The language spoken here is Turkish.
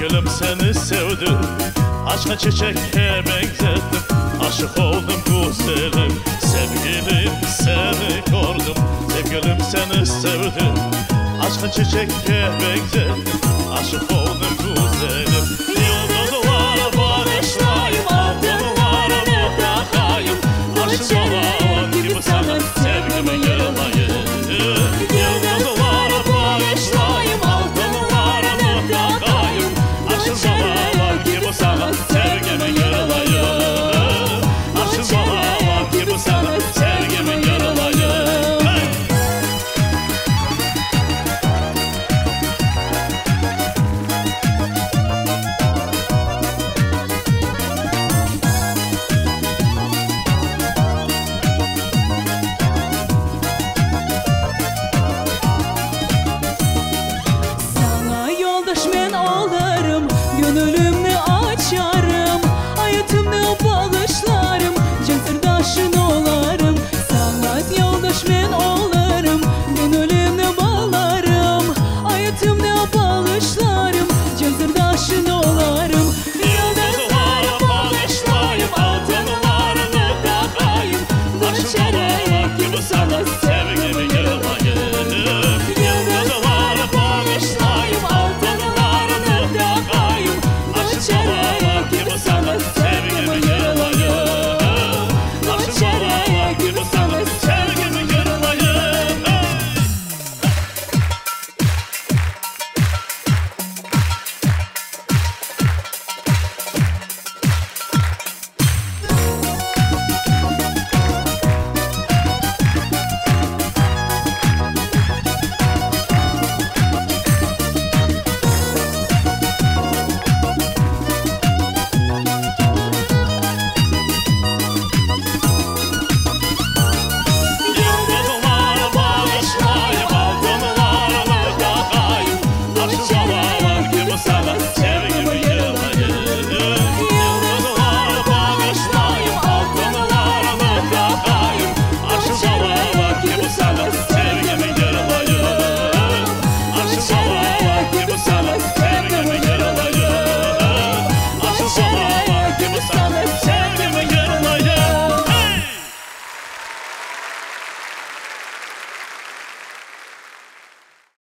Sevgilim seni sevdim, aşka çiçeğe benzettim. Aşık oldum güzelim, sevgilim seni gördüm. Sevgilim seni sevdim, aşka çiçeğe benzettim. Aşık oldum güzelim. Yıldızlara barışlayım, altınlarını takayım. Aşık olan gibi sana sevgimi yığılayım. Yıldızlara barışlayım, altınlarını takayım. Aşık olan gibi sana sevgimi yığılayım. Aşık olan gibi sana sevgimi yığılayım. Sana yoldaş men olarım, gönlümü açarım, hayatımı bağışlarım, can sırdaşın olarım. Sana yoldaş men olarım, gönlümü bağlarım, hayatımı bağışlarım, can sırdaşın olarım. Yıldızlara barışlayım, altınlarını takayım. Aşık olan gibi sana sevgimi